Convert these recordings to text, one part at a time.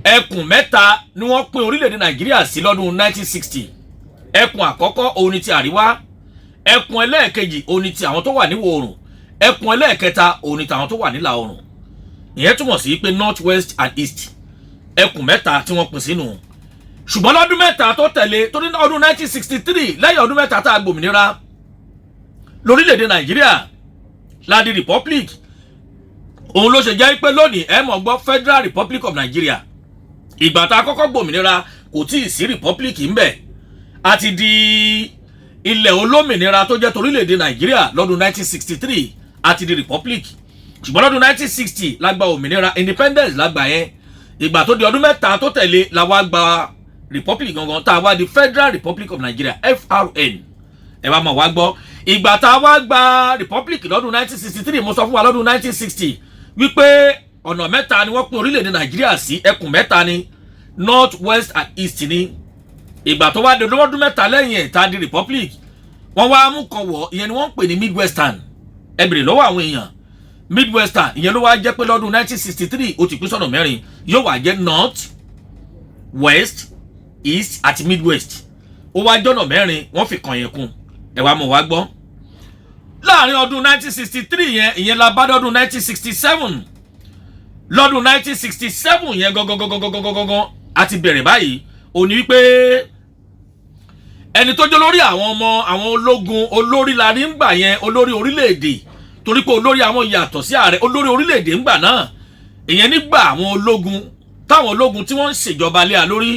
ẹkùn mẹ́ta ni wọ́n pín orílẹ̀-èdè Nàìjíríà sí lọ́dún 1960 ẹkùn àkọ́kọ́ òun ni ti àríwá, ẹkùn ẹlẹ́ẹ̀kejì òun ni ti àwọn tó wà níwọ̀ oòrùn, ẹkùn ẹlẹ́ẹ̀kẹta òun ni tàwọn tó wà nílà oòrùn. ìyẹn túmọ̀ sí pé north west and east ẹkùn mẹ́ta tí wọ́n pín sínú. ṣùgbọ́n lọ́dún mẹ́ta tó tẹ̀lé tó ní ọdún 1963 lẹ́yìn ọdún mẹ́ta tá a gbòmìnira lórílẹ̀‐èdè Nàìjíríà la di republic. òun ló ṣe jẹ́ pé lónìí ẹ mọ̀ gbọ́ Federal Republic of Nigeria. ìgbà tá a kọ́kọ́ gbòmìnira kò tí ì sí republic ń bẹ̀, a ti di ilẹ̀ olómìnira tó jẹ́ torílẹ̀‐èdè Nàìjíríà lọ́dún 1963 a ti di republic. ṣùgbọ́n lọ́dún 1960 la gba òmìnira independence la gbà yẹn. ìgbà tó di ọdún mẹ́ta tó tẹ̀lé la wá gba republic gangan tá a wá di Federal Republic of Nigeria FRN. ẹ wá mọ̀ wá gbọ́ ìgbà tá a wá gba republic lọ́dún 1963 mo sọ fún wa lọ́dún 1960 wípé ọ̀nà mẹ́ta ni wọ́n pín orílẹ̀-èdè Nàìjíríà sí, ẹkùn mẹ́ta ni north west and east ni. ìgbà tó wá di ọdún mẹ́ta lẹ́yìn ẹ̀ tá a di republic wọ́n wá mú kan wọ̀, ìyẹn ni wọ́n ń pè ní midwestern. ẹ bèrè lọ́wọ́ àwọn èèyàn midwestern ìyẹn ló wá jẹ́ pé lọ́dún 1963 ó ti pín sọ́nà mẹ́rin, yóò wá jẹ́ north west east àti midwest. ó wá jọ́nà mẹ́rin wọ́n fi kàn yẹn kún. ẹ wá mọ̀ wá gbọ́ láàrin ọdún 1963 yẹn ìyẹn la bá dọ́dún 1967. lọ́dún 1967 yẹn gangan a ti bẹ̀rẹ̀ báyìí. ó ní wípé ẹni tó jẹ́ olórí àwọn ọmọ àwọn ológun, olórí la ní ńgbà yẹn, olórí orílẹ̀-èdè, torí pé olórí àwọn yàtọ̀ sí ààrẹ, olórí orílẹ̀-èdè ńgbà náà ìyẹn nígbà àwọn ológun táwọn ológun tí wọ́n ń ṣèjọba lé a lórí.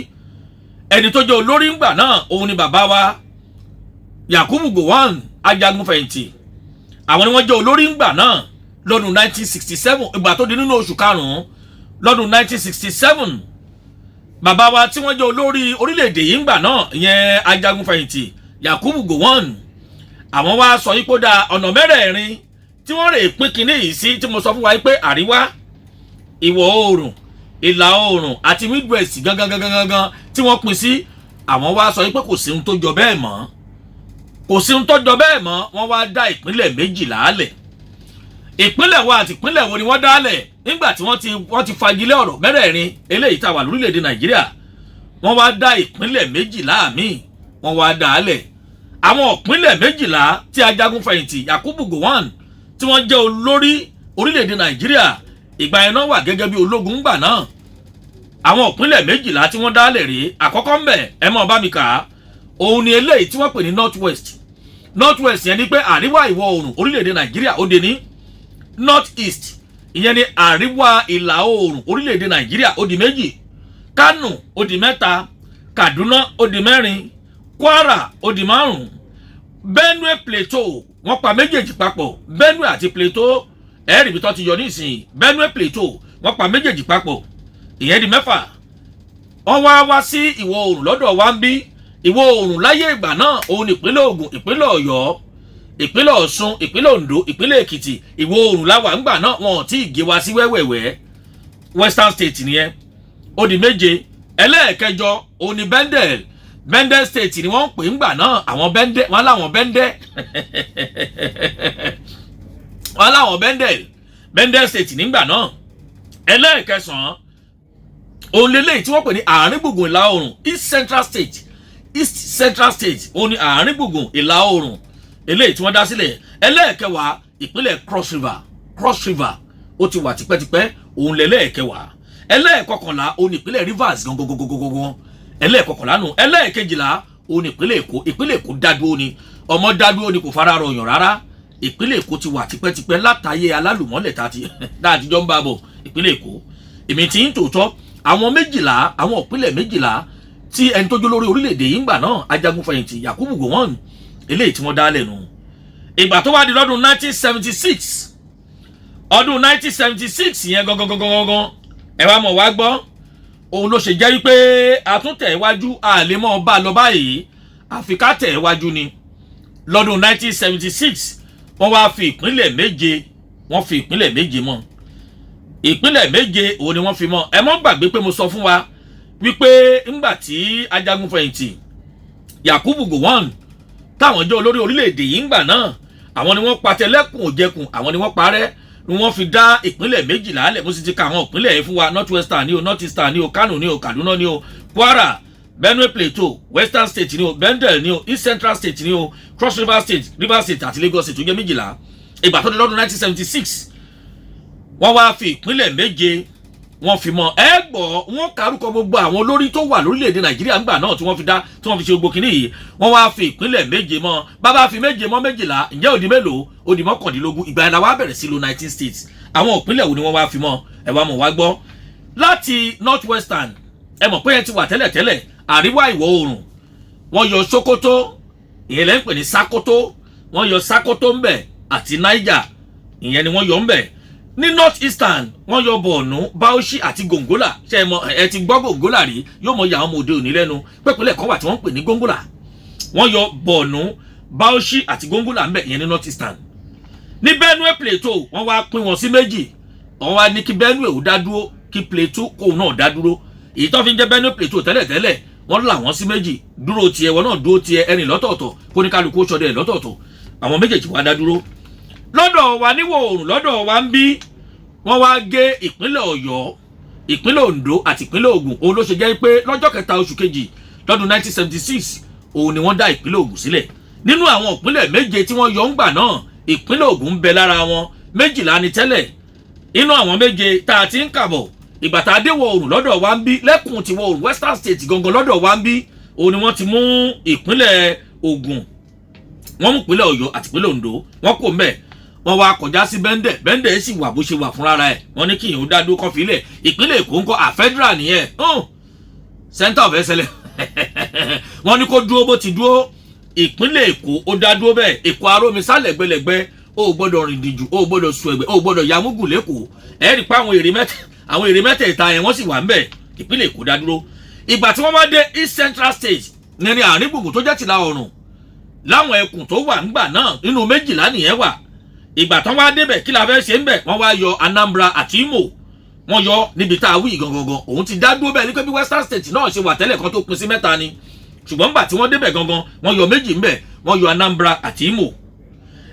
ẹni tó jẹ́ olórí ńgbà náà òun ni bàbá wa Yakubu Gowon ajagunfẹ̀yìntì. àwọn ni wọ́n jẹ́ olórí ńgbà náà lọ́dún 1967. ìgbà tó di nínú oṣù karùn-ún lọ́dún 1967 bàbá wa tí wọ́n jẹ́ olórí orílẹ̀-èdè yìí ńgbà náà ìyẹn ajagunfẹ̀yìntì Yakubu Gowon àwọn wá sọ yìí kó da ọ̀nà mẹ́rẹ̀ẹ̀rin tí wọ́n rè pín kinní yìí sí tí mo sọ fún wa pé àríwá, ìwọ̀ oòrùn, ìlà oòrùn àti midwest gangan tí wọ́n pín sí. àwọn wá sọ yìí pé kò sí ohun tó jọ bẹ́ẹ̀ mọ́, kò sí ohun tó jọ bẹ́ẹ̀ mọ́. wọ́n wá dá ìpínlẹ̀ méjìlá lẹ̀. ìpínlẹ̀ wo àti ìpínlẹ̀ wo ni wọ́n dá lẹ̀ nígbà tí wọ́n ti fagilé ọ̀rọ̀ mẹ́rẹ̀ẹ̀rin eléyìí tá a wà lórílẹ̀‐èdè Nàìjíríà. wọ́n wá dá ìpínlẹ̀ méjìlá míì wọ́n wá dá lẹ̀. àwọn ìpínlẹ̀ méjìlá tí ajagunfẹ̀yìntì Yakubu Gowon tí wọ́n jẹ́ olórí orílẹ̀‐èdè Nàìjíríà ìgbà yẹn náà wà gẹ́gẹ́ bí ológun ńgbà náà. àwọn ìpínlẹ̀ méjìlá tí wọ́n dá lẹ̀ rèé. àkọ́kọ́ ńbẹ̀ ẹ mọ̀ bá mi kà á, òun ni eléyìí tí wọ́n pè ní north west. north west yẹn ni pé àríwá ìwọ̀ oòrùn orílẹ̀-èdè Nàìjíríà ó dé ní. north east ìyẹn ni àríwá ìlà oòrùn orílẹ̀-èdè Nàìjíríà ó di méjì. Kano ó di mẹ́ta, Kaduna ó di mẹ́rin, Kwara ó di márùn-ún, Benue Plateau wọ́n pa méjèèjì papọ̀. Benue àti Plateau ẹ̀rì bí tó ti yọ nísìnyí. Benue Plateau wọ́n pa méjèèjì papọ̀, ìyẹn di mẹ́fà. wọ́n wá sí ìwọ̀ oòrùn lọ́dọ̀ wa ń bí. ìwọ̀ oòrùn láyé ìgbà náà òun ìpínlẹ̀ Ògùn, ìpínlẹ̀ Ọ̀yọ́, ìpínlẹ̀ Ọ̀ṣun, ìpínlẹ̀ Oǹdó, ìpínlẹ̀ Èkìtì. ìwọ̀ oòrùn láwà ńgbà náà wọn ò tí ì gé wa sí wẹ́wẹ̀wẹ́. Western State nìyẹn ó di méje. ẹlẹ́ẹ̀kẹjọ òun ni Bendel State ni wọ́n ń pè ńgbà náà. àwọn Bendel wọn láwọn Bendel State nígbà náà. ẹlẹ́ẹ̀kẹsàn-án òun lélẹ́yìí tí wọ́n pè ní àárín gbùngbùn ìlà oòrùn East Central State òun ni àárín gbùngbùn ìlà oòrùn eléyìí tí wọ́n dá sílẹ̀. ẹlẹ́ẹ̀kẹwàá ìpínlẹ̀ Cross River ó ti wà tipẹ́tipẹ́ òun lẹ́lẹ́ẹ̀kẹwàá. ẹlẹ́ẹ̀kọkànlá òun ni ìpínlẹ̀ Rivers gangan ẹlẹ́ẹ̀kọkànlá nù. ẹlẹ́ẹ̀kejìlá òun ni ìpínlẹ̀ Èkó. ìpínlẹ̀ Èkó dádúró ni, ọmọ dádúró ni, kò fara rọyàn rárá. ìpínlẹ̀ Èkó ti wà tipẹ́tipẹ́ látàyè alálùmọ́lẹ̀ dáàtijọ́ ń bá bọ̀ ìpínlẹ̀ Èkó. èmi tí ń tòótọ́ àwọn ìpínlẹ̀ méjìlá tí ẹni tó jó lórí orílẹ̀-èdè yìí ń gbà náà ajagunfẹ̀yìntì Yakubu Gowon eléyìí tí wọ́n dá lẹ́nu. ìgbà tó wá di lọ́dún 1976 ọdún 1976 yẹn gangan ẹ wá mọ̀ wá gbọ́ òun ló ṣe jẹ́ wípé àtúntẹ̀ iwájú àlèmọ́ bá lọ báyìí àfi ká tẹ̀ iwájú ni. lọ́dún 1976 wọ́n wá fi ìpínlẹ̀ méje mọ́. ìpínlẹ̀ méje òun ni wọ́n fi mọ́. ẹ mọ́ gbàgbé pé mo sọ fún wa wípé ńgbà tí ajagunfẹ̀yìntì Yakubu Gowon táwọn jẹ́ olórí orílẹ̀-èdè yìí ńgbà náà àwọn ni wọ́n patẹ lẹ́kùn òjẹkùn, àwọn ni wọ́n parẹ́. ni wọ́n fi dá ìpínlẹ̀ 12 lẹ̀. Mo sì ti ka àwọn ìpínlẹ̀ yẹn fún wa, North Western ni o, North Eastern ni o, Kano ni o, Kaduna ni o, Kwara, Benue Plateau, Western State ni o, Bendel ni o, East Central State ni o, Cross River State, Rivers State àti Lagos State tó jẹ́ 12. Ìgbà tó di lọ́dún 1976 wọ́n wá fi ìpínlẹ̀ 7 wọ́n fi mọ́ wọ́n kárúkọ gbogbo àwọn olórí tó wà lórílẹ̀‐èdè Nàìjíríà ńgbà náà tí wọ́n fi ṣe gbogbo kìíní yìí. Wọ́n wá fi ìpínlẹ̀ 7 mọ́. Bàbá fi 7 mọ́ 12, ǹjẹ́ ó di mélòó? Ó di 19. Ìgbà yẹn la wá bẹ̀rẹ̀ sí lo 19 states. Àwọn ìpínlẹ̀ wo ni wọ́n wá fi mọ́? Ẹ wá mọ̀ wá gbọ́. Láti North Western, ẹ mọ̀ pé yẹn ti wà tẹ́lẹ̀tẹ́lẹ̀. Àríwá ìwọ̀ oòrùn wọ́n yọ Sokoto, ìyẹn lẹ́ ń pè ní Sakoto, wọ́n yọ Sakoto ńbẹ̀ àti Niger, ìyẹn ni wọ́n yọ ńbẹ̀. Ní North Eastern wọ́n yọ Borno, Bauchi àti Gongola. Ṣé ẹ ti gbọ́ Gongola rí? Yóò mọ ya àwọn ọmọ òde òní lẹ́nu. Pẹ́pẹ́lẹ̀ kan wà tí wọ́n ń pè ní Gongola. Wọ́n yọ Borno, Bauchi àti Gongola ńbẹ̀, ìyẹn ní North Eastern. Ní Benue Plateau wọ́n wá pín wọn sí méjì. Wọ́n wá ní kí Benue ò dá dúró, kí Plateau kò náà dá dúró. Èyí tó fi ń jẹ́ Benue Plateau tẹ́lẹ̀tẹ́lẹ̀ wọ́n là wọ́n sí méjì. Dúró tiẹ̀, wọ́n náà dúró tiẹ̀, ẹni lọ́tọ̀ọ̀tọ̀, kó ní kálukú ṣọdẹ lọ́tọ̀ọ̀tọ̀. Àwọn méjèèjì wá dá dúró. Lọ́dọ̀ wa níwọ̀ oòrùn, lọ́dọ̀ wa ń bí wọ́n wá gé ìpínlẹ̀ Ọ̀yọ́, ìpínlẹ̀ Oǹdó àti ìpínlẹ̀ Ògùn. Òun ló ṣe jẹ́ pé lọ́jọ́ 7 oṣù kejì lọ́dún 1976 òun ni wọ́n dá ìpínlẹ̀ Ògùn sílẹ̀. Nínú àwọn ìpínlẹ̀ 7 tí wọ́n yọ ńgbà náà, ìpínlẹ̀ Ògùn ń bẹ lára wọn. 12 ni tẹ́lẹ̀. Inú àwọn 7 tá a ti ń kàbọ̀, ìgbà tá a dé wọ̀ oòrùn lọ́dọ̀ wa ń bí, lẹ́kùn ti wọ̀ oòrùn Western State gangan lọ́dọ̀ wa ń bí, òun ni wọ́n ti mú ìpínlẹ̀ Ògùn, wọ́n mú ìpínlẹ̀ Ọ̀yọ́ àti ìpínlẹ̀ Oǹdó, wọ́n kò mbẹ̀. Wọ́n wá kọjá sí Bẹ́ndẹ̀ sì wà bó ṣe wà fúnra rẹ̀. Wọ́n ní kí ìyẹn ó dá dúró kan fílẹ̀. Ìpínlẹ̀ Èkó ńkọ́ àfẹ́dúrà nìyẹn, Center of Excellence. Wọ́n ní kó dúró bó ti dúró. Ìpínlẹ̀ Èkó ó dá dúró bẹ́ẹ̀. Èkó arómisá lẹ́gbẹ̀lẹ́gbẹ́, ó gbọ́dọ̀ rìn dìjú, ó gbọ́dọ̀ sùn ẹ̀gbẹ́, ó gbọ́dọ̀ yamúgùn lẹ́kọ̀ọ́. Ẹ rí pé àwọn èrè mẹ́tẹ̀ẹ̀ta yẹn wọ́n sì wà ńbẹ̀. Ìpínlẹ̀ Èkó dá dúró. Ìgbà tí wọ́n wá dé East Central State ní àárín gbùngbùn tó jẹ́ tìlà oòrùn, láwọn ẹkùn tó wà ńgbà náà nínú 12 nìyẹn wà. Ìgbà tán wá débẹ̀ kí la fẹ́ ṣe ńbẹ̀? Wọ́n wá yọ Anambra àti Imo. Wọ́n yọ níbi tá a wí gangan. Òun ti dá dúró bẹ́ẹ̀ ní pé bí Western State náà ṣe wà tẹ́lẹ̀ kan tó pín sí 3 ni. Ṣùgbọ́n nígbà tí wọ́n débẹ̀ gangan, wọ́n yọ 2 ńbẹ̀. Wọ́n yọ Anambra àti Imo.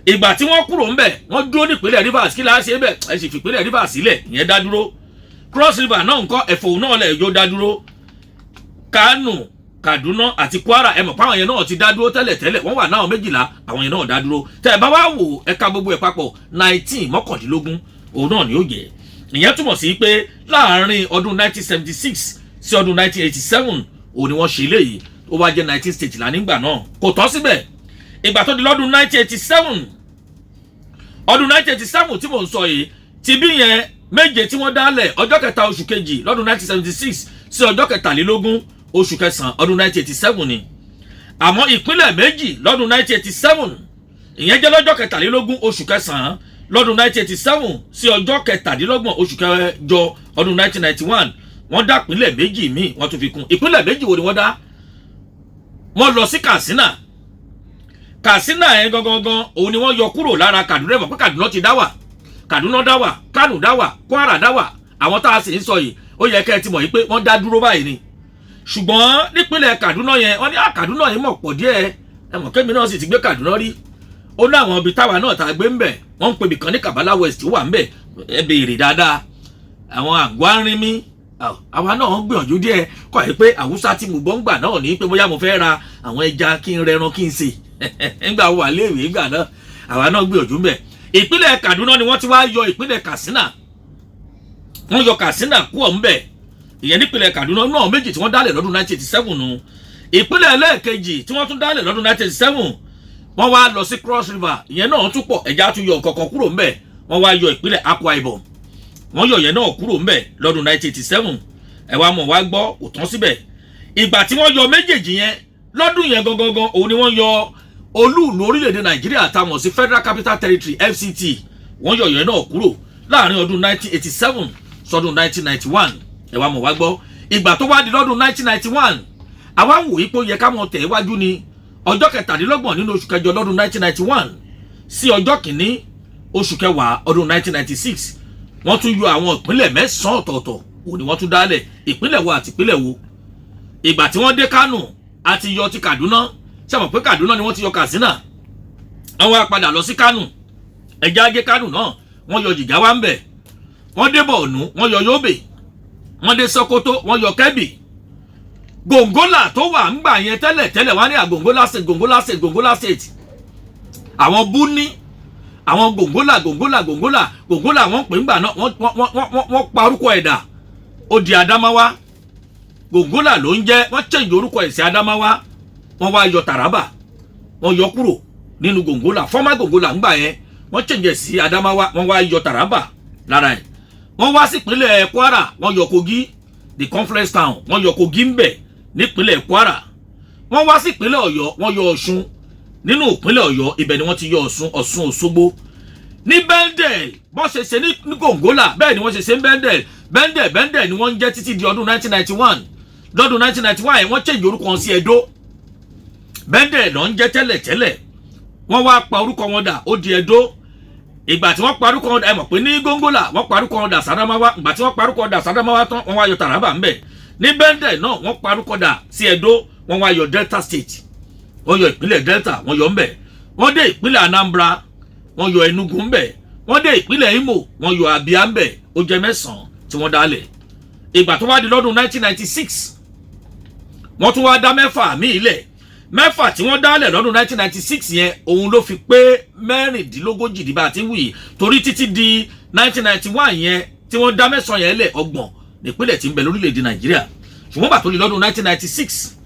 Ìgbà tí wọ́n kúrò ńbẹ̀, wọ́n dúró nípínlẹ̀ Rivers. Kí la ṣe ńbẹ̀? Ẹ sì fi ìpínlẹ̀ Rivers sílẹ̀, ìyẹn dá dúró. Cross River náà ńkọ́, Ẹ̀fọ̀ náà lẹ̀ yóò dá dúró. Kano, Kaduna àti Kwara, ẹ mọ̀ pé àwọn yẹn náà ti dá dúró tẹ́lẹ̀. Wọ́n wà náà 12, àwọn yẹn náà dá dúró. Tẹ́ ẹ bá wá wò ẹ̀ka gbogbo ẹ̀ papọ̀ 19 òun náà ni ó jẹ́. Ìyẹn túmọ̀ sí pé láàárín ọdún 1976 sí ọdún 1987 òun ni wọ́n ṣe eléyìí. Ó wá jẹ́ 19 states nígbà náà. Kò tọ́ síbẹ̀. Ìgbà tó di lọ́dún 1987, ọdún 1987 tí mò ń sọ yìí, ti bí yẹn 7 tí wọ́n dálẹ̀ ọjọ́ 7 oṣù kejì lọ́dún 1976 sí ọjọ́ 23 oṣù kẹsàn-án ọdún 1987 ni. Àmọ́ ìpínlẹ̀ 2 lọ́dún 1987, ìyẹn jẹ́ lọ́jọ́ 23 oṣù kẹsàn-án lọ́dún 1987 sí ọjọ́ 27 oṣù kẹjọ ọdún 1991. Wọ́n dá ìpínlẹ̀ 2 míì, wọ́n tún fi kún. Ìpínlẹ̀ 2 wo ni wọ́n dá? Wọ́n lọ sí Katsina. Katsina yẹn gangan òun ni wọ́n yọ kúrò lára Kaduna. Mọ̀ pé Kaduna ti dá wà, Kaduna dá wà, Kano dá wà, Kwara dá wà. Àwọn tá a sì ń sọ yìí, ó yẹ kẹ́ ẹ ti mọ̀ yìí pé wọ́n dá dúró báyìí ni. Ṣùgbọ́n nípínlẹ̀ Kaduna yẹn, wọ́n ní Kaduna yìí mọ̀ pọ̀ díẹ̀. Ẹ mọ̀ kémi náà sì ti gbé Kaduna rí. Ó ní àwọn ibi táwa náà tá a gbé ń bẹ̀. Wọ́n ń pè bìkan ní Kabala West wà ń bẹ̀. Ẹ béèrè dáadáa. Àwọn Àgbárímí, àwa náà ń gbìyànjú díẹ̀. Kọ́ ẹ pé Àwùsá tí mo gbọ́ ń gbà náà ní pé bóyá mo fẹ́ ra àwọn ẹja kí n rẹran kí n sè. Nígbà wà léèwé ìgbà náà, àwa náà gbìyànjú ń bẹ̀. Ìpínlẹ̀ Kaduna ni wọ́n ti wá yọ ìpínlẹ̀ Katsina. Wọ́n yọ Katsina kúrò ń bẹ̀. Ìyẹn nípínlẹ̀ Kaduna náà 2 tí wọ́n dálẹ̀ lọ́dún 1987 nù. Ìpínlẹ̀ ẹlẹ́ẹ̀kejì tí wọ́n tún dálẹ̀ lọ́dún 1987, wọ́n wá lọ sí Cross River. Ìyẹn náà tún pọ̀, ẹja tún yọ nǹkan kúrò ń bẹ̀. Wọ́n wá yọ ìpínlẹ̀ Akwa Ibom. Wọ́n yọ yẹn náà kúrò ń bẹ̀ lọ́dún 1987. Ẹ wá mọ̀ wá gbọ́ kò tán síbẹ̀. Ìgbà tí wọ́n yọ méjèèjì yẹn lọ́dún yẹn gangan òun ni wọ́n yọ olú-ìlú orílẹ̀-èdè Nàìjíríà tá a mọ̀ sí Federal Capital Territory FCT. Wọ́n yọ yẹn náà kúrò láàrin ọdún 1987 sọdún 1991. Ẹ wá mọ̀ wá gbọ́. Ìgbà tó wá di lọ́dún 1991, àwa ń wò yí pé ó yẹ ká mọ̀ tẹ̀ wájú ni ọjọ́ 27 nínú oṣù kẹjọ lọ́dún 1991 sí ọjọ́ 1 oṣù kẹwàá ọdún 1996. Wọ́n tún yọ àwọn ìpínlẹ̀ 9 ọ̀tọ̀ọ̀tọ̀ òun ni wọ́n tún dálẹ̀. Ìpínlẹ̀ wo àti ìpínlẹ̀ wo? Ìgbà tí wọ́n dé Kano àti yọ ti Kaduna. Ṣé mọ̀ pé Kaduna ni wọ́n ti yọ Katsina. Àwọn á padà lọ sí Kano. Ẹja gé Kano náà wọ́n yọ Jigawa ń bẹ̀, wọ́n dé Borno wọ́n yọ Yobe, wọ́n dé Sokoto wọ́n yọ Kebbi. Gongola tó wà ń gbà yẹn tẹ́lẹ̀ wá ní Gongola state àwọn Buni àwọn Gongola wọ́n pè ń gbà náà wọ́n pa orúkọ ẹ̀dà ó di Adamawa. Gongola ló ń jẹ́, wọ́n change orúkọ ẹ̀ sí Adamawa, wọ́n wá yọ Taraba, wọ́n yọ kúrò nínú Gongola, former Gongola ń gbà yẹn wọ́n change sí Adamawa, wọ́n wá yọ Taraba lára ẹ̀. Wọ́n wá sí ìpínlẹ̀ Kwara, wọ́n yọ Kogi, the conference town, wọ́n yọ Kogi ń bẹ̀ nípínlẹ̀ Kwara. Wọ́n wá sí ìpínlẹ̀ Ọ̀yọ́, wọ́n yọ Ọ̀ṣun nínú ìpínlẹ̀ Ọ̀yọ́, ibẹ̀ ni wọ́n ti yọ Ọ̀ṣun Òṣogbo. Ní Bendel bọ́n ṣe ní Gongola bẹ́ẹ̀ ni wọ́n ṣe ní Bendel ni wọ́n ń jẹ́ títí di ọdún 1991. Lọ́dún 1991 yẹn wọ́n change orúkọ wọn sí Edo. Bendel ló ń jẹ́ tẹ́lẹ̀ wọ́n wá pa orúkọ wọn dà ó di Edo. Ìgbà tí wọ́n pa orúkọ wọn dà, ẹ mọ̀ pé ní Gongola wọ́n pa orúkọ wọn dà Sadamawa. Ìgbà tí wọ́n pa orúkọ wọn dà Sadamawa tán wọ́n wá yọ Taraba ń bẹ̀. Ní Bendel náà wọ́n pa orúkọ dà sí Edo, wọ́n wá yọ Delta State, wọ́n yọ ìpínlẹ̀ Delta wọ́n yọ ń bẹ̀. Wọ́n dé ìpínlẹ̀ Anambra wọ́n yọ Enugu ń bẹ̀. Wọ́n dé ìpínlẹ̀ Imo wọ́n yọ Abia ń bẹ̀. Ó jẹ́ 9 tí wọ́n dálẹ̀. Ìgbà tó wá di lọ́dún 1996 wọ́n tún wá dá 4 míì lẹ̀. 4 tí wọ́n dálẹ̀ lọ́dún 1996 yẹn òun ló fi pé 36 dìbà tí wù torí títí di 1991 yẹn tí wọ́n dá 9 yẹn lẹ̀ 30 nípínlẹ̀ tí ń bẹ lórílẹ̀‐èdè Nàìjíríà. Ṣùgbọ́n bàtó di lọ́dún 1996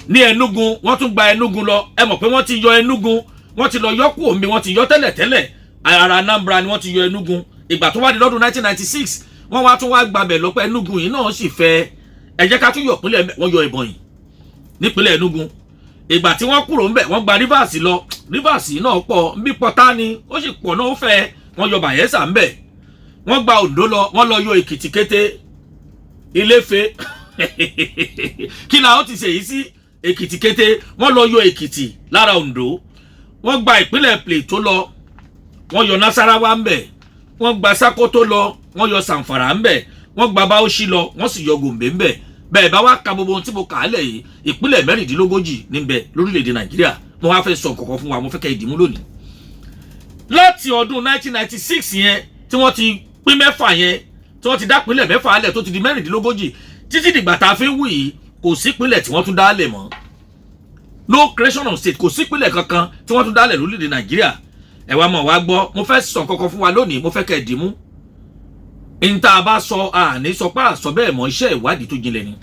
ní Enugu wọ́n tún gba Enugu lọ. Ẹ mọ̀ pé wọ́n ti yọ Enugu, wọ́n ti lọ yọ kú omi, wọ́n ti yọ tẹ́lẹ̀ ara Anambra ni wọ́n ti yọ Enugu. Ìgbà tó wá di lọ́dún 1996 wọ́n wá tún wá gbàbẹ̀ lọ pé Enugu yìí náà sì fẹ́ ẹ jẹ́ ká tún yọ ìpínlẹ̀ wọ́n yọ Ebonyi nípínlẹ̀ Enugu. Ìgbà tí wọ́n kúrò ńbẹ̀ wọ́n gba Rivers lọ. Rivers náà pọ̀ bí pọ̀tá ni ó sì pọ̀ náà ó fẹ́ wọ́n yọ Bayelsa ńbẹ̀. Wọ́n gba Ondo lọ, wọ́n lọ yọ Èkìtì kété Ilé-Ifẹ̀ kí la ó ti ṣe yìí sí Èkìtì kété, wọ́n lọ yọ Èkìtì lára Ondo. Wọ́n gba ìpínlẹ̀ Plateau lọ, wọ́n yọ Nasarawa ńbẹ̀. Wọ́n gba Sokoto lọ, wọ́n yọ Zamfara ńbẹ̀. Wọ́n gba Bauchi lọ, wọ́n sì yọ Gombe ńbẹ̀. Bẹ́ẹ̀ bá wá ka gbogbo ohun tí mo kà á lẹ̀ yìí, ìpínlẹ̀ 36 níbẹ̀ lórílẹ̀‐èdè Nàìjíríà. Mo wá fẹ́ sọ kọ̀ọ̀kan fún wa, mo fẹ́ kẹ́ ìdìmú lónìí. Láti ọdún 1996 yẹn tí wọ́n ti pín 4 yẹn, tí wọ́n ti dá ìpínlẹ̀ 4 alẹ̀ tó ti di 36 títí dìgbà tá a fi ń wù yìí, kò sí ìpínlẹ̀ tí wọ́n tún dá lẹ̀ mọ́. No creation of state, kò sí ìpínlẹ̀ kankan tí wọ́n tún dá lẹ̀ lórílẹ̀‐èdè Nàìjíríà. Ẹ wá mọ̀ wá gbọ́, mo fẹ́ sọ kọ̀ọ̀kan fún wa lónìí, mo fẹ́ kẹ́ ìdìmú. Ìta bá sọ àní sọ pé àsọ bẹ́ẹ̀ mọ́, iṣẹ́ ìwádìí tó jinlẹ̀ ni.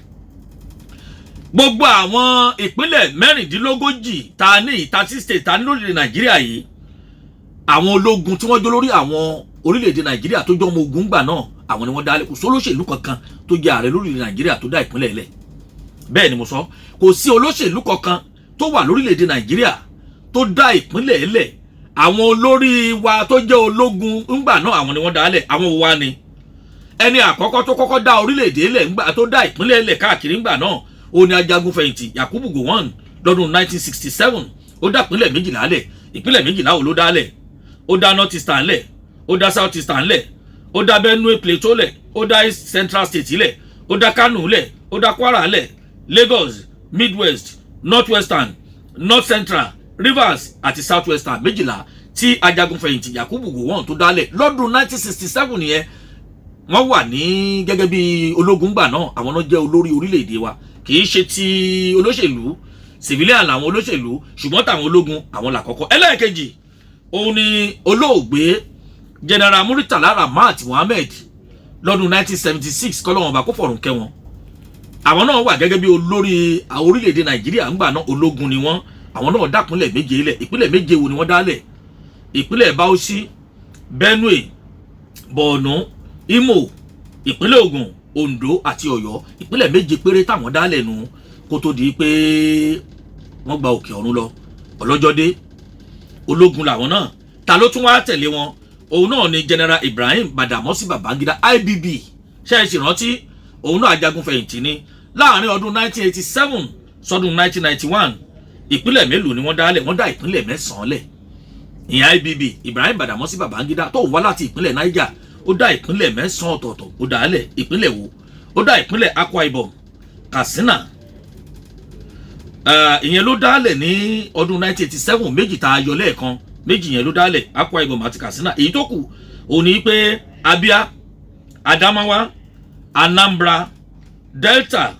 Gbogbo àwọn ìpínlẹ̀ 36 ta ní 36 state ta ní lórílẹ̀ Nàìjíríà yìí, àwọn ológun tí wọ́n jó lórí àwọn orílẹ̀-èdè Nàìjíríà tó jọ ọmọ ogun gbà náà, àwọn ni wọ́n dá lẹ̀. Kò sí olóṣèlú kankan tó jẹ ààrẹ lórílẹ̀ Nàìjíríà tó dá ìpínlẹ̀ lẹ̀. Bẹ́ẹ̀ ni mo sọ, kò sí olóṣèlú kankan tó wà lórílẹ̀-èdè Nàìjíríà tó dá ìpínlẹ̀ lẹ̀. Àwọn olórí wa tó jẹ́ ológun ńgbà náà àwọn ni wọ́n dá lẹ̀. Àwọn wa ni ẹni àkọ́kọ́ tó kọ́kọ́ dá orílẹ̀-èdè lẹ̀ ńgbà tó dá ìpínlẹ̀ lẹ̀ káàkiri ńgbà náà ó ní ajagun fẹ̀yìntì Yakubu Gowon lọ́dún 1967. Ó dá ìpínlẹ̀ 12 lẹ̀. Ìpínlẹ̀ 12 wo ló dá lẹ̀? Ó dá North Eastern lẹ̀, ó dá South Eastern lẹ̀, ó dá Benue Plateau lẹ̀, ó dá Central State lẹ̀, ó dá Kano lẹ̀, ó dá Kwara lẹ̀, Lagos, Midwest, North Western, North Central, Rivers àti South Western 12 tí ajagun fẹ̀yìntì Yakubu Gowon tó dá lẹ̀ lọ́dún 1967 nìyẹn. Wọ́n wà ní gẹ́gẹ́ bí ológun gbà náà, àwọn náà jẹ́ olórí orílẹ̀-èdè wa. Kì í ṣe ti olóṣèlú, civilian làwọn olóṣèlú, ṣùgbọ́n tàwọn ológun àwọn làkọ́kọ́. Ẹlẹ́ẹ̀kejì òun ni olóògbé General Muritala Ramat Mohammed lọ́dún 1976 kọ́lọ́wọ́n bá kó fọ̀rùn kẹ́ wọn. Àwọn náà wà gẹ́gẹ́ bí olórí orílẹ̀-èdè Nàìjíríà ńgbà náà, ológun ni wọ́n. Àwọn náà dá ìpínlẹ̀ 7 lẹ̀. Ìpínlẹ̀ 7 wo ni wọ́n dá lẹ̀? Ìpínlẹ̀ Bauchi, Benue, Borno, Imo, ìpínlẹ̀ Ògùn, Ondo àti Ọ̀yọ́. Ìpínlẹ̀ 7 péré táwọn dá lẹ̀ nù kó tó di pé wọ́n gba òkè ọ̀run lọ. Ọlọ́jọ́dé ológun làwọn náà. Ta ló tún wá tẹ̀lé wọn? Òun náà ni General Ibrahim Badamasi Babangida IBB. Ṣé ẹ sì rántí? Òun náà ajagun fẹ̀yìntì ni. Láàárín ọdún 1987 sọdún 1991 ìpínlẹ̀ mélòó ni wọ́n dá lẹ̀? Wọ́n dá ìpínlẹ̀ 9 lẹ̀. Ìyẹn IBB Ibrahim Badamasi Babangida tó wá láti ìpínlẹ̀ Niger, ó dá ìpínlẹ̀ 9 ọ̀tọ̀ọ̀tọ̀ ó dá lẹ̀. Ìpínlẹ̀ wo? Ó dá ìpínlẹ̀ Akwa Ibom, Katsina. Ìyẹn ló dá lẹ̀ ní ọdún 1987. Méjì tá a yọ lẹ́ẹ̀kan, méjì yẹn ló dá lẹ̀, Akwa Ibom àti Katsina. Èyí tó kù ó ní pé Abia, Adamawa, Anambra, Delta,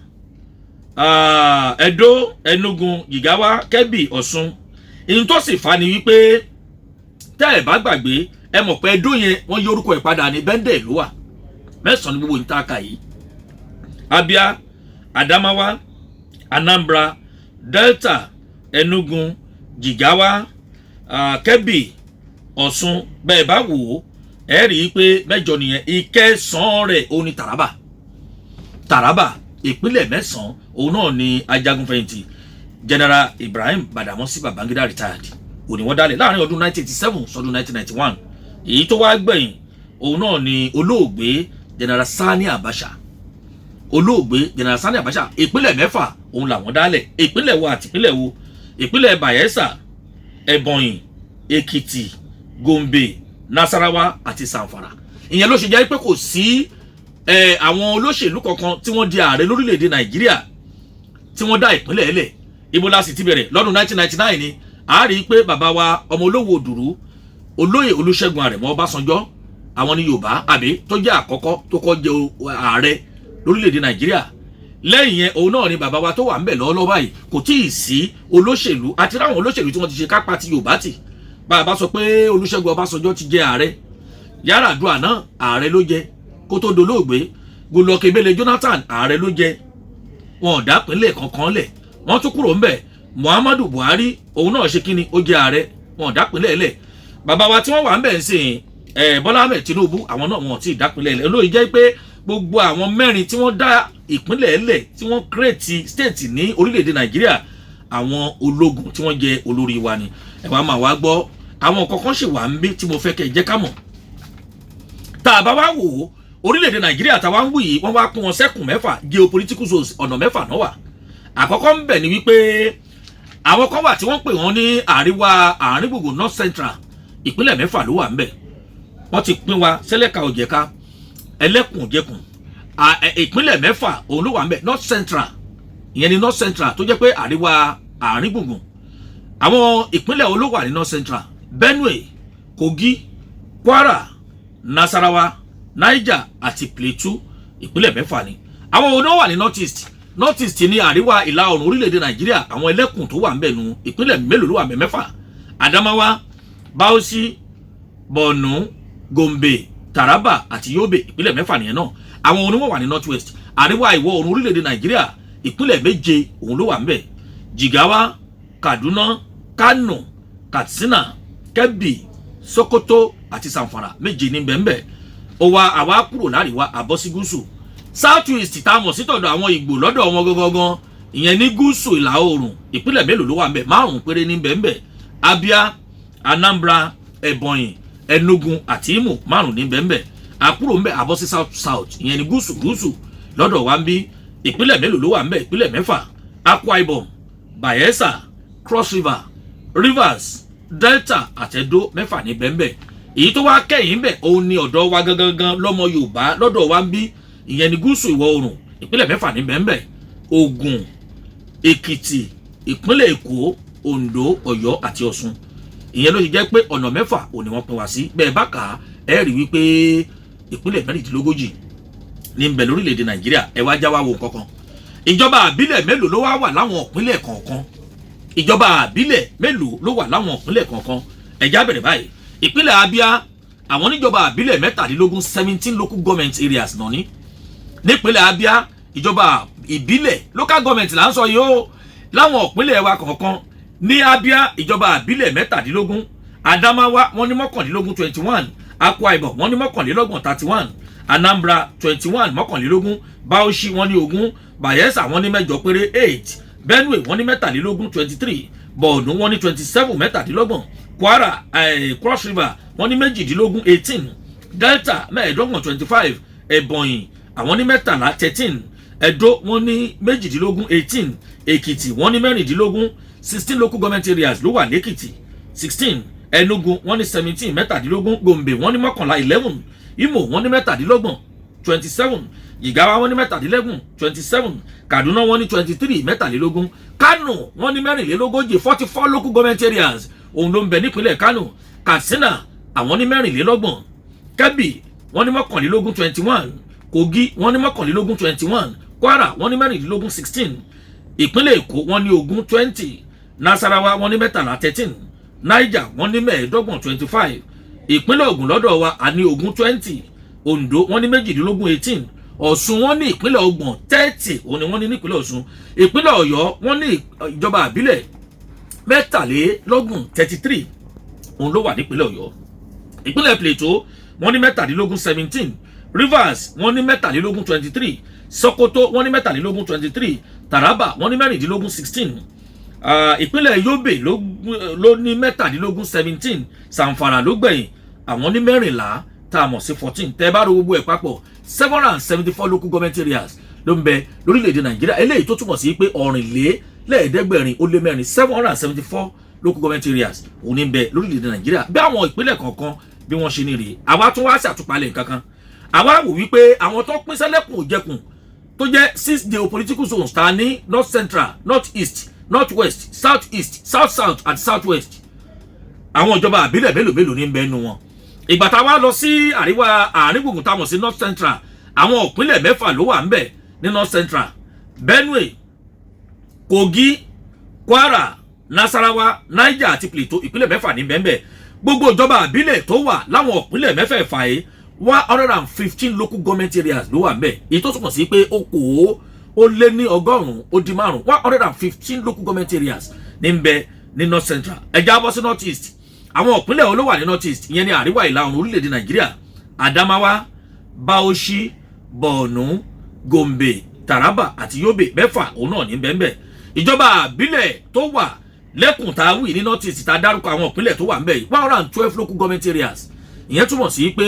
Edo, Enugu, Jigawa, Kebbi, Ọ̀ṣun. Ìyẹn tó sì fà ní wípé tẹ́ ẹ bá gbàgbé ẹ mọ̀ pé Edo yẹn wọ́n yí orúkọ ẹ̀ padà ní Bẹ́ndẹ̀ ló wà. Mẹ́sàn-án ní gbogbo ìtaka yìí. Abia, Adamawa, Anambra, Delta, Enugu, Jigawa, Kebbi, Ọ̀ṣun. Bẹ́ẹ̀ bá wò ó ẹ rí i pé mẹ́jọ nìyẹn. Ìkẹsàn-án rẹ̀ ó ní Taraba ìpínlẹ̀ mẹ́sàn-án òun náà ni ajagunfẹ̀yìntì General Ibrahim Badamasi Babangida retired òní wọ́n dálẹ̀ láàrin ọdún 1987 sọdún 1991. Èyí tó wá gbẹ̀yìn òun náà ni olóògbé General Sani Abacha. General Sani Abacha ìpínlẹ̀ mẹ́fà òun làwọn dálẹ̀. Ìpínlẹ̀ wo àti ìpínlẹ̀ wo? Ìpínlẹ̀ Bayelsa, Ebonyi, Ekiti, Gombe, Nasarawa àti Zamfara. Ìyẹn ló ṣe jẹ́ pé kò sí àwọn olóṣèlú kankan tí wọ́n di ààrẹ lórílẹ̀‐èdè Nàìjíríà tí wọ́n dá ìpínlẹ̀ ẹlẹ̀. Ibo la sì ti bẹ̀rẹ̀ lọ́dún 1999 ni a rí i pé bàbá wa ọmọ olówó òdùrú olóyè Olúṣẹ́gun Àrẹ̀mọ Ọbásanjọ́ àwọn ní Yorùbá àbí tó jẹ́ àkọ́kọ́ tó kọ́ jẹ́ ààrẹ lórílẹ̀‐èdè Nàìjíríà. Lẹ́yìn yẹn òun náà ni bàbá wa tó wà ń bẹ̀ lọ́wọ́lọ́wọ́ báyìí kò tí ì sí olóṣèlú àti ráwọn olóṣèlú tí wọ́n ti ṣe kápá ti Yorùbá tì. Bàbá sọ pé Olúṣẹ́gun Ọbásanjọ́ ti jẹ ààrẹ, Yar'Adua náà ààrẹ ló jẹ kó tó dolóògbé, Goodluck Ebele Jonathan ààrẹ ló jẹ, wọn ò dá pínlẹ̀ kankan lẹ̀, wọ́n tún kúrò ńbẹ̀. Muhammadu Buhari òun náà ṣe kíni ó jẹ ààrẹ, wọn ò dá pínlẹ̀ lẹ̀. Bàbá wa tí wọ́n wà ń bẹ̀ ń sìn Bọ́lá Ahmed Tinubu àwọn náà wọn ò tí ì dá pínlẹ̀ lẹ̀. Olóyè jẹ́ pé gbogbo àwọn mẹ́rin tí wọ́n dá ìpínlẹ̀ lẹ̀ tí wọ́n kírètì stéètì ní orílẹ̀-èdè Nàìjíríà àwọn ológun tí wọ́n jẹ olórí wa ni. Ẹ wá máa wá gbọ́ àwọn kọ̀ọ̀kan ṣì wà ń bí tí mo fẹ́ kẹ́ jẹ́ ká mọ̀. Tá a bá wá wò ó orílẹ̀-èdè Nàìjíríà táwa ń wù yìí wọ́n wá pín wọn sẹ́kùn mẹ́fà geopolitical zones ọ̀nà mẹ́fà náà wà. Àkọ́kọ́ ń bẹ̀ ni wípé àwọn kan wà tí wọ́n pè wọ́n ní àárín gbùngbùn North Central ìpínlẹ̀ mẹ́fà ló wà ń bẹ̀. Wọ́n ti pín wa sẹ́lẹ̀ka òjẹ̀ka ẹlẹ́kùnjẹkùn ìpínlẹ̀ mẹ́fà òun ló wà ń bẹ̀. North Central ìyẹn ni North Central tó jẹ́ pé àárín gbùngbùn. Àwọn ìpínlẹ̀ wo ló wà ní North Central? Benue, Kogi, Kwara, Nasarawa, Niger àti Plateau ìpínlẹ̀ mẹ́fà ni. Àwọn wo ló wà ní North East? North East ní àríwá ìlà oòrùn orílẹ̀-èdè Nàìjíríà àwọn ẹlẹ́kùn tó wà ń bẹ̀ nu ìpínlẹ̀ mélòó ló wà ń bẹ̀? Mẹ́fà. Adamawa, Bauchi, Borno, Gombe, Taraba àti Yobe ìpínlẹ̀ mẹ́fà nìyẹn náà. Àwọn oníwọ̀n wà ní North West àríwá ìwọ̀ oòrùn orílẹ̀-èdè Nàìjíríà ìpínlẹ̀ méje òun ló wà ń bẹ̀. Jigawa, Kaduna, Kano, Katsina, Kebbi, Sokoto àti Zamfara méje ní bẹ́ẹ̀. Ó wá àwa kúrò láríwá àbọ̀ sí gúúsù. South East tá a mọ̀ sí tọ̀dọ̀ àwọn Ìgbò lọ́dọ̀ wọn gangan ìyẹn ní gúúsù ìlà oòrùn ìpínlẹ̀ mélòó ló wà ń bẹ̀? 5 péré ní bẹ́ẹ̀. Abia, Anambra, Ebonyi, Enugu àti Imo 5 ní bẹ́ẹ̀. Àkúrò ń bẹ̀ àbọ̀ sí South ìyẹn ní gúúsù lọ́dọ̀ wa ń bí ìpínlẹ̀ mélòó ló wà ń bẹ̀? Ìpínlẹ̀ 6. Akwa Ibom, Bayelsa, Cross River, Rivers, Delta àti Edo 6 ní bẹ́ẹ̀. Èyí tó wá kẹ́yìn bẹ̀ òun ni ọ̀dọ̀ wa gangan lọ́mọ Yorùbá lọ́dọ̀ wa ń bí ìyẹn ní gúúsù ìwọ̀ oòrùn ìpínlẹ̀ 6 ní bẹ́ẹ̀. Ògùn, Èkìtì, ìpínlẹ̀ Èkó, Oǹdó, Ọ̀yọ́ àti Ọ̀ṣun. Ìyẹn ló ti jẹ́ pé ọ̀nà 6 òní wọ́n pín wá sí. Bẹ́ẹ̀ bá kà á ẹ rí wípé ìpínlẹ̀ 36 ní ń bẹ lórílẹ̀‐èdè Nàìjíríà. Ẹ wá já wá wo nǹkan kan. Ìjọba àbílẹ̀ mélòó ló wà láwọn ìpínlẹ̀ kọ̀ọ̀kan? Ìjọba àbílẹ̀ mélòó ló wà láwọn ìpínlẹ̀ kọ̀ọ̀kan? Ẹ já bẹ̀rẹ̀ báyìí. Ìpínlẹ̀ Abia àwọn níjọba àbílẹ̀ 17 17 local government areas náà ní. Nípínlẹ̀ Abia ìjọba ìbílẹ̀ local government là ń sọ yìí ó láwọn ìpínlẹ̀ wa kọ̀ọ̀kan. Ní Abia ìjọba àbílẹ̀ 17, Adamawa wọ́n ní 21 21, Akwa Ibom wọ́n ní 21 31, Anambra 21 21, Bauchi wọ́n ní 20, Bayelsa wọ́n ní 8 péré 8, Benue wọ́n ní 23 Borno wọ́n ní 27 23, Kwara Cross River wọ́n ní 18 18, Delta 25, Ebonyi àwọn ní 13, Edo wọ́n ní 18, Ekiti wọ́n ní 16, 16 local government areas ló wà lẹ́kìtì 16, Enugu wọ́n ní 17 17, Gombe wọ́n ní 11, Imo wọ́n ní 27, 27, Jigawa wọ́n ní 27, Kaduna wọ́n ní 23 23, Kano wọ́n ní 44 44 local government areas òun ló ń bẹ nípínlẹ̀ Kano, Katsina àwọn ní 24, Kebbi wọ́n ní mọ́kànlélógún 21, Kogi wọ́n ní mọ́kànlélógún 21, Kwara wọ́n ní mẹ́rìndínlógún 16, ìpínlẹ̀ Èkó wọ́n ní ogún 20, Nasarawa wọ́n ní mẹ́tàlá 13, Niger wọ́n ní mẹ́ẹ̀ẹ́dọ́gbọ̀n 25, ìpínlẹ̀ Ògùn lọ́dọ̀ wa a ní ogún 20, Ondo wọ́n ní méjìdínlógún 18, Ọ̀ṣun wọ́n ní ìpínlẹ̀ ọgbọ̀n 30 òun ni wọ́n ní nípínlẹ̀ Ọ̀ṣun, ìpínlẹ̀ Ọ̀yọ́ wọ́n ní ìjọba àbílẹ̀ mẹ́tàlélọ́gbọ̀n 33 òun ló wà nípínlẹ̀ Ọ̀yọ́, ìpínlẹ̀ Plateau wọ́n ní mẹ́tàlélógún 17, Rivers wọ́n ní mẹ́tàlélógún 23, Sokoto wọ́n ní mẹ́tàlélógún 23, Taraba wọ́n ní mẹ́rìndínlógún 16, ìpínlẹ̀ Yobe ló ní mẹ́tàlélógún 17, Zamfara ló gbẹ̀yìn àwọn ní mẹ́rìnlá tá a mọ̀ sí 14. tẹ́ bá ro gbogbo ẹ̀ papọ̀ 774 local government areas ló ń bẹ lórílẹ̀‐èdè Nàìjíríà, eléyìí tó túmọ̀ sí pé ọ̀rìnlélẹ́ẹ̀ẹ́dẹ́gbẹ̀rin ó lé mẹ́rin 774 local government areas òun ní ń bẹ lórílẹ̀‐èdè Nàìjíríà. bí àwọn ìpínlẹ̀ kọ̀ọ̀kan bí wọ́n ṣe ní rèé, àwa tún wá ṣàtúpalẹ̀ nǹkan kan. àwa wò wípé àwọn tó pín sẹ́lẹ̀kùn òjẹkùn tó jẹ́ 6 geopolitical zones ta ní north central, north east, north west, south east, south south àti south west, àwọn ìjọba àbílẹ̀ mélòó ní ń bẹ nínú wọn. ìgbà tá a wá lọ sí àríwá àárín gbùngbùn tá a mọ̀ sí north central, àwọn ìpínlẹ̀ 6 ló wà ń bẹ ní north central: Benue, Kogi, Kwara, Nasarawa, Niger àti Plateau. ìpínlẹ̀ 6 ní bẹ́ẹ̀ bẹ́ẹ̀. gbogbo ìjọba àbílẹ̀ tó wà láwọn ìpínlẹ̀ mẹ́fẹ̀ẹ̀fà yìí 115 local government areas ló wà ń bẹ, èyí tó túmọ̀ sí pé ó lé ní 100 115 local government areas ní ń bẹ ní north central. ẹja bọ́ sí north east, àwọn ìpínlẹ̀ wo ló wà ní north east? ìyẹn ní àríwá ìlà oòrùn orílẹ̀-èdè Nàìjíríà: Adamawa, Bauchi, Borno, Gombe, Taraba àti Yobe. 6 òun náà ní bẹ́ẹ̀ bẹ́ẹ̀. ìjọba àbílẹ̀ tó wà lẹ́kùn tá a wí ní north east tá a dárúkọ àwọn ìpínlẹ̀ tó wà ń bẹ yìí 112 local government areas. ìyẹn túmọ̀ sí pé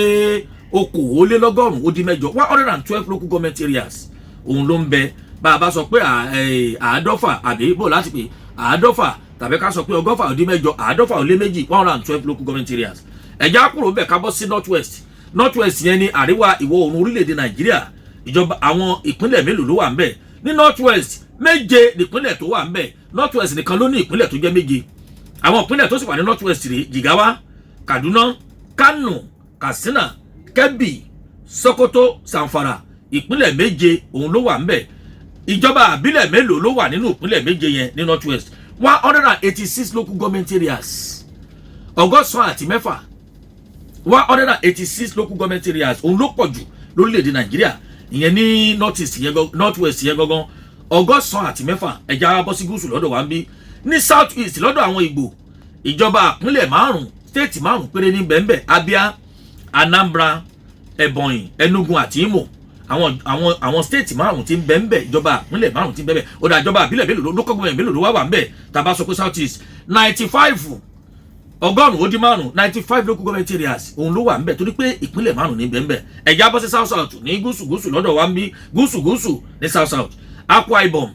okòólélọ́gọ́rùn-ún-ó-dín-mẹ́jọ 112 local government areas òun ló ń bẹ. bá a bá sọ pé àádọ́fà àbí bò láti pè àádọ́fà tàbí ká sọ pé 100-ó-dín-mẹ́jọ 100-ó-lé-méjì 112 local government areas. ẹ̀já kúrò bẹ́ẹ̀ ká bọ́ sí north west. north west yẹn ní àríwá ìwọ̀ oòrùn orílẹ̀-èdè Nàìjíríà. ìjọba àwọn ìpínlẹ̀ mélòó ló wà ń bẹ ní north west? 7 ìpínlẹ̀ tó wà ń bẹ. north west nìkan ló ní ìpínlẹ̀ tó jẹ́ 7. àwọn ìpínlẹ̀ tó sì wà ní north west rèé: Jigawa, Kaduna, Kano, Katsina, Kebbi, Sokoto, Zamfara. ìpínlẹ̀ 7 òun ló wà ń bẹ. ìjọba àbílẹ̀ mélòó ló wà nínú ìpínlẹ̀ 7 yẹn ní north west? 186 local government areas. 186 local government areas òun ló pọ̀ jù lórílẹ̀‐èdè Nàìjíríà. ìyẹn ní north east yẹn north west yẹn gangan 186. ẹja bọ́ sí gúúsù lọ́dọ̀ wa ń bí ní south east lọ́dọ̀ àwọn Ìgbò. ìjọba àpínlẹ̀ 5 state 5 péré ní bẹ́ẹ̀: Abia, Anambra, Ebonyi, Enugu àti Imo. àwọn state 5 tí ń bẹ́ẹ̀ ìjọba àpínlẹ̀ 5 tí ń bẹ́ẹ̀. ó dà ìjọba àbílẹ̀ mélòó local government mélòó ló wà ń bẹ̀ tá a bá sọ pé south east? 95 100-ó-dín-5 95 local government areas òun ló wà ń bẹ̀ torí pé ìpínlẹ̀ 5 ní bẹ́ẹ̀. ẹ̀já bọ́ sí south south ní gúúsù lọ́dọ̀ wa ń bí gúúsù ní south south: Akwa Ibom,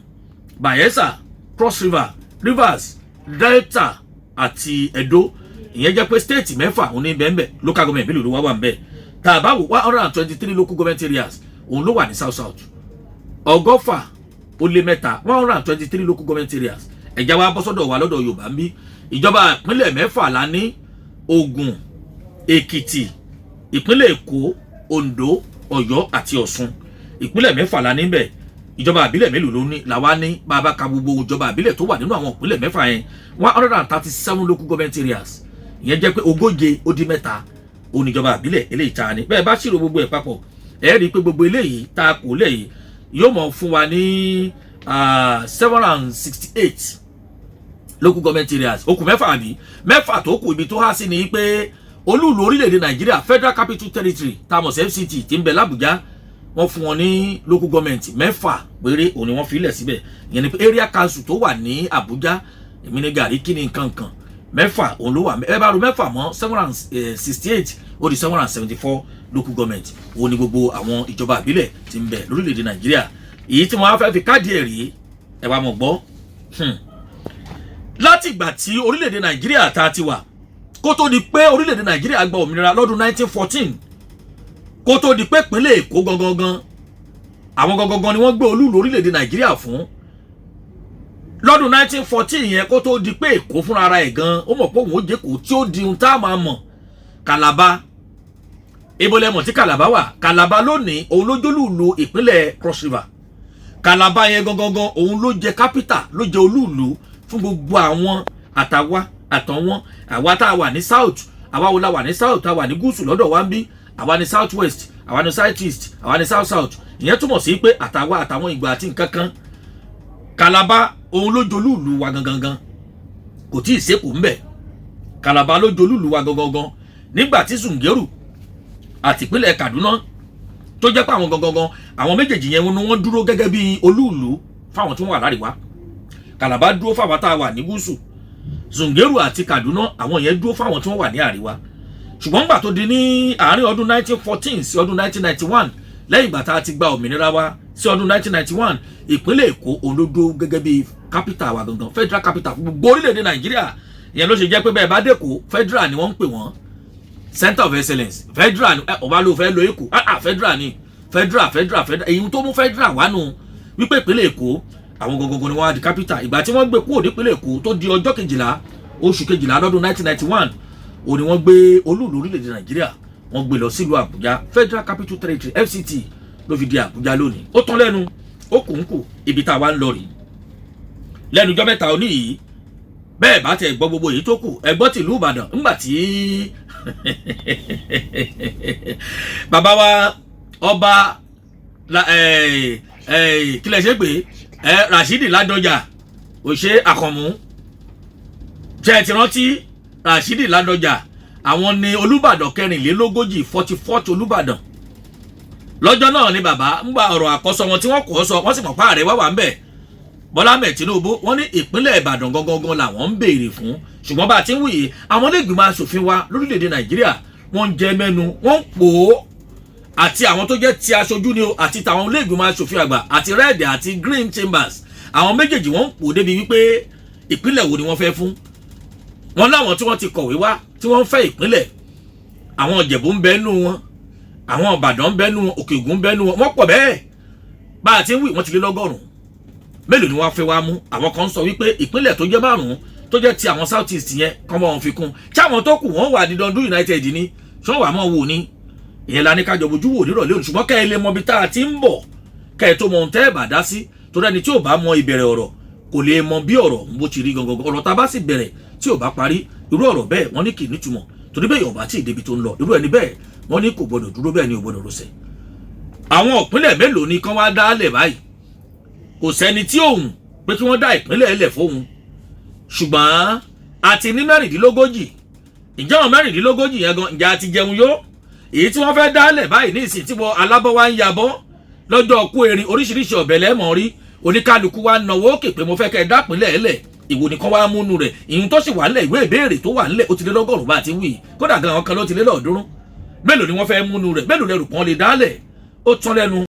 Bayelsa, Cross River, Rivers, Delta àti Edo. ìyẹn jẹ́ pé state 6 òun ní bẹ́ẹ̀ local government mélòó ló wà ń bẹ̀. tá a bá wò 123 local government areas òun ló wà ní south south. 103 123 local government areas. ẹ̀já wa bọ́ sọ́dọ̀ wa lọ́dọ̀ Yorùbá ń bí ìjọba ìpínlẹ̀ 6 la ní: Ògùn, Èkìtì, ìpínlẹ̀ Èkó, Oǹdó, Ọ̀yọ́ àti Ọ̀ṣun. ìpínlẹ̀ 6 la níbẹ̀. ìjọba àbílẹ̀ mélòó ló ní làwa ní? bàbá ka gbogbo ìjọba àbílẹ̀ tó wà nínú àwọn ìpínlẹ̀ 6 yẹn 137 local government areas. ìyẹn jẹ́ pé 133 òun ìjọba àbílẹ̀ eléyìí ta ni. bẹ́ẹ̀ bá ṣírò gbogbo ẹ̀ papọ̀ ẹ rí i pé gbogbo eléyìí tá a kò lẹ́yìn yóò mọ̀ fún wa ní 768 local government areas. ó kù 6 àbí 6 tó kù ibi tó há sí ni pé olúùlú orílẹ̀-èdè Nàìjíríà Federal Capital Territory tá a mọ̀ sí FCT tí ń bẹ l'Àbújá wọ́n fún wọn ní local government 6 péré òun ni wọ́n fi lẹ̀ síbẹ̀. ìyẹn ni pé area council tó wà ní Àbújá èmi ní gàrí kí ni nǹkan 6 òun ló wà. ẹ bá ro 6 mọ́ 768 ó di 774 local government òun ni gbogbo àwọn ìjọba àbílẹ̀ tí ń bẹ lórílẹ̀‐èdè Nàìjíríà. èyí tí wọ́n á fẹ́ fi káàdì ẹ̀ rí ẹ wá mọ̀ gbọ́. láti ìgbà tí orílẹ̀‐èdè Nàìjíríà ta ti wà kó tó di pé orílẹ̀‐èdè Nàìjíríà gba òmìnira lọ́dún 1914 kó tó di pé ìpínlẹ̀ Èkó gangan àwọn gangan ni wọ́n gbé olúùlú orílẹ̀‐èdè Nàìjíríà fún. lọ́dún 1914 yẹn kó tó di pé Èkó fúnra ara ẹ̀ gan ó mọ̀ pé òun ó jẹ́ kó tí ó di ohun tá a máa mọ̀: Calabar, ibo lẹ́mọ̀ tí Calabar wà. Calabar lónìí òun ló jólúùlú ìpínlẹ̀ Cross River. Calabar yẹn gangan òun ló jẹ capital, ló jẹ olúùlú fún gbogbo àwọn àtàwa àtọ̀wọ́n. Àwa tá a wà ní south, àwa wo la wà ní south, tá a wà ní gúúsù lọ́dọ̀ wa ń bí, àwa ní south west, àwa ní south east, àwa ní south south. Ìyẹn túmọ̀ sí pé àtàwa àtàwọn ìgbà àti nǹkan kan. Calabar òun ló jolúùlú wa gangan, kò tí ì sépò ń bẹ̀. Calabar ló jolúùlú wa gangan nígbà tí Zungeru àti ìpínlẹ̀ Kaduna tó jẹ́ pé àwọn gangan àwọn méjèèjì yẹn wọ́n dúró gẹ́gẹ́ bí olúùlú fáwọn tí wọ́n wà láríwá. Calabar dúró fáwọn tá a wà ní gúúsù, Zungeru àti Kaduna àwọn yẹn dúró fáwọn tí wọ́n wà ní àríwá. Ṣùgbọ́n gbà tó di ní àárín ọdún 1914 sí ọdún 1991, lẹ́yìn ìgbà tá a ti gba òmìnira wa sí ọdún 1991, ìpínlẹ̀ Èkó olódó gẹ́gẹ́ bí capital wa gangan, federal capital fún gbogbo orílẹ̀-èdè Nàìjíríà. Ìyẹn ló ṣe jẹ́ pé bẹ́ẹ̀ bá dẹ́kọ̀ federal ni wọ́n ń pè wọ́n, center of excellence. Federal ọba ló fẹ́ lo Èkó, federal ni federal èyí tó mú federal wá nù wípé ìpínlẹ̀ Èkó àwọn gangan ni wọ́n á di capital. Ìgbà tí wọ́n gbé kúrò nípínlẹ̀ Èkó tó di ọjọ́ 12 oṣù 12 lọ́dún 1991, ó ní wọ́n gbé olúùlú orílẹ̀-èdè Nàìjíríà wọ́n gbé lọ sílùú Àbújá, Federal Capital Territory FCT ló fi di Àbújá lónìí. Ó tán lẹ́nu ó kùnkù ibi tá a wá ń lọ rí lẹ́nu ọjọ́ mẹ́ta òní yìí. Bẹ́ẹ̀ bá tẹ gbọ́ gbogbo èyí tó kù, ẹ gbọ́ tìlú Ìbàdàn ńgbà tí bàbá wa ọba kílẹ̀ ṣe pé Rashidi Ládọjà òṣè Àkànmú, ṣe ti rántí Rashidi Ládọjà, àwọn ni Olúbàdàn 44 44th Olúbàdàn. Lọ́jọ́ náà ni bàbá ń gba ọ̀rọ̀ àkọ́sọ wọn tí wọ́n kọ́ sọ, wọ́n sì mọ̀ pé ààrẹ wà ń bẹ̀, Bọ́lá Ahmed Tinubu. Wọ́n ní ìpínlẹ̀ Ìbàdàn gangan làwọn ń béèrè fún. Ṣùgbọ́n bá a ti ń wòye àwọn ilé-ìgbìmọ̀ aṣòfin wa lórílẹ̀‐èdè Nàìjíríà wọ́n ń jẹ mẹ́nu, wọ́n ń pò ó, àti àwọn tó jẹ́ ti aṣojú ni o àti tàwọn ilé-ìgbìmọ̀ aṣòfin àgbà àti red àti green chambers, àwọn méjèèjì wọ́n ń pò ó débi wípé ìpínlẹ̀ wo ni wọ́n fẹ́ fún. Wọ́n láwọn tí wọ́n ti kọ̀wé wá tí wọ́n ń fẹ́ ìpínlẹ̀, àwọn Ìjẹ̀bú ń bẹ nú wọn, àwọn Ìbàdàn ń bẹ nú wọn, Òkè Ògùn ń bẹ nú wọn, wọ́n pọ̀ bẹ́ẹ̀. Bá a ti ń wí wọ́n ti lé lọ́gọ́rùn-ún. Mélòó ni wọ́n fẹ́ wá mú? Àwọn kan sọ wípé ìpínlẹ̀ tó jẹ́ 5 tó jẹ́ ti àwọn south east yẹn kọ́ mọ́ wọn fi kún, tí àwọn tó kù wọ́n wà ní Dundee United ní ṣọ́ wà mọ́ wò ní. Ìyẹn la ní kájọ bojú wò nírọ̀lẹ́ òní, ṣùgbọ́n kẹ́ ẹ lè mọ ibi tá a ti ń bọ̀, kẹ́ ẹ tó mọ ohun tẹ́ ẹ bá dá sí, tó dẹ́ni tí ò bá mọ ìbẹ̀rẹ̀ ọ̀rọ̀ kò lè mọ bí ọ̀rọ̀ ń bó ti rí gangan. Ọ̀rọ̀ tá a bá sì bẹ̀rẹ̀ tí ò bá parí, irú ọ̀rọ̀ bẹ́ẹ̀ wọ́n ní kì í nítumọ̀, torí bẹ́ẹ̀ yọ̀ọ̀bá tí ìdébi tó ń lọ, irú ẹni bẹ́ẹ̀ wọ́n ní kò gbọdọ̀ dúró, bẹ́ẹ̀ ni ò gbọdọ̀ rọsẹ̀. Àwọn ìpínlẹ̀ mélòó ni kán wá dálẹ̀ báyìí? Kò sẹ́ni tí òun pé kí wọ́n dá ìpínlẹ̀ ẹlẹ̀ fóun, ṣùgbọ́n àti ní 40. Ìjẹ́ àwọn 40 yẹn gan ìjà ti jẹun yó. Èyí tí wọ́n fẹ́ dálẹ̀ báyìí ní ìsìn tí wọ́n alábọ́ wa ń yabọ́ lọ́jọ́ kú erin, oríṣiríṣi ọ̀bẹ lẹ́mọ̀ rí, oníkálukú wa náwó òkè pé mo fẹ́ kẹ́ ẹ dápínlẹ̀ ẹlẹ̀, ìwò nìkan wá múnú rẹ̀. Ìyún tó sì wà nílẹ̀, ìwé ìbéèrè tó wà nílẹ̀ ó ti lé lọ́gọ́rùn-ún bá ti wí, kódà gan àwọn kan ló ti lé lọ́ọ̀ọ́dúnrún. Mélòó ni wọ́n fẹ́ múnú rẹ̀? Mélòó lẹ́rù kan lè dálẹ̀? Ó tán lẹ́nu.